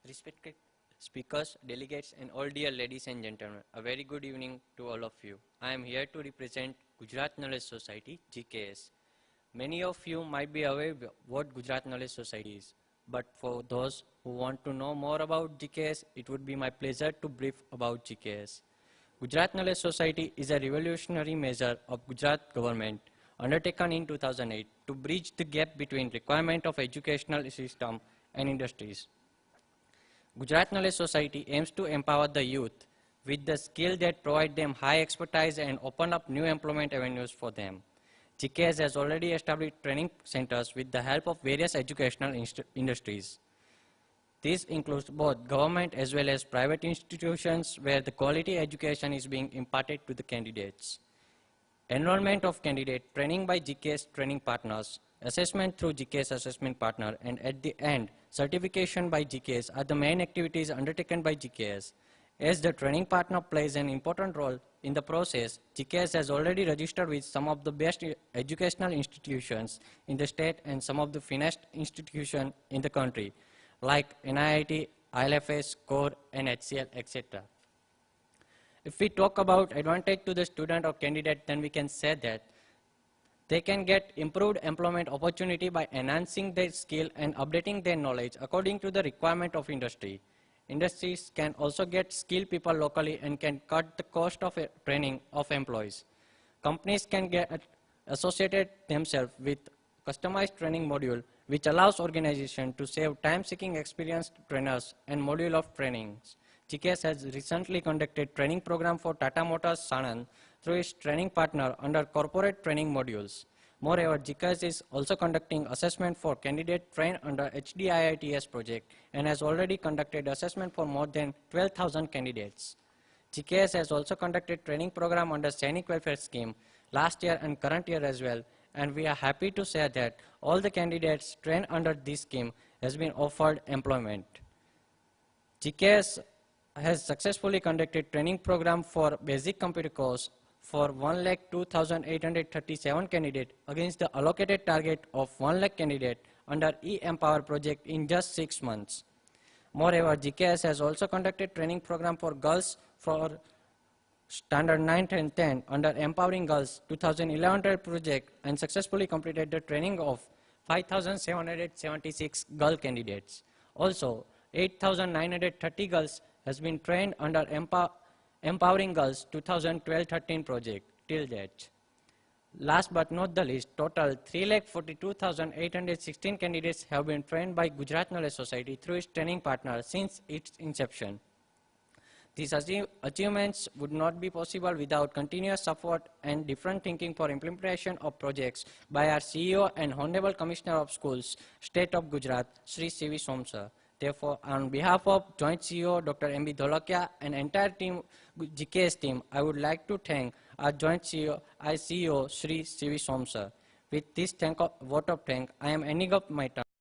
Respected speakers, delegates, and all dear ladies and gentlemen, a very good evening to all of you. I am here to represent Gujarat Knowledge Society, GKS. Many of you might be aware what Gujarat Knowledge Society is, but for those who want to know more about GKS, it would be my pleasure to brief about GKS. Gujarat Knowledge Society is a revolutionary measure of Gujarat government undertaken in 2008 to bridge the gap between requirement of educational system and industries. Gujarat Knowledge Society aims to empower the youth with the skill that provide them high expertise and open up new employment avenues for them. GKS has already established training centers with the help of various educational industries. This includes both government as well as private institutions where the quality education is being imparted to the candidates. Enrollment of candidate, training by GKS training partners, assessment through GKS assessment partner, and at the end, certification by GKS are the main activities undertaken by GKS. As the training partner plays an important role in the process, GKS has already registered with some of the best educational institutions in the state and some of the finest institutions in the country, like NIIT, ILFS, CORE, and HCL, etc. If we talk about advantage to the student or candidate, then we can say that they can get improved employment opportunity by enhancing their skill and updating their knowledge according to the requirement of industry. Industries can also get skilled people locally and can cut the cost of training of employees. Companies can get associated themselves with customized training module which allows organization to save time-seeking experienced trainers and module of trainings. GKS has recently conducted training program for Tata Motors Sanand through its training partner under corporate training modules. Moreover, GKS is also conducting assessment for candidate trained under HDIITS project and has already conducted assessment for more than 12,000 candidates. GKS has also conducted training program under Sainik Welfare Scheme last year and current year as well, and we are happy to say that all the candidates trained under this scheme has been offered employment. GKS has successfully conducted training program for basic computer course for 1,02,837 candidates against the allocated target of 1 lakh candidate under e-Empower project in just 6 months. Moreover, GKS has also conducted training program for girls for Standard 9 and 10 under Empowering Girls 2011 project and successfully completed the training of 5,776 girl candidates. Also, 8,930 girls has been trained under Empowering Girls 2012-13 project till date. Last but not the least, total 3,42,816 candidates have been trained by Gujarat Knowledge Society through its training partner since its inception. These achievements would not be possible without continuous support and different thinking for implementation of projects by our CEO and Honorable Commissioner of Schools, State of Gujarat, Sri C.V. Somsar. Therefore, on behalf of Joint CEO Dr. M.B. Dholakia and entire team, GKS team, I would like to thank our Joint CEO Sri C.V. Somsar. With this vote of thanks, I am ending up my term.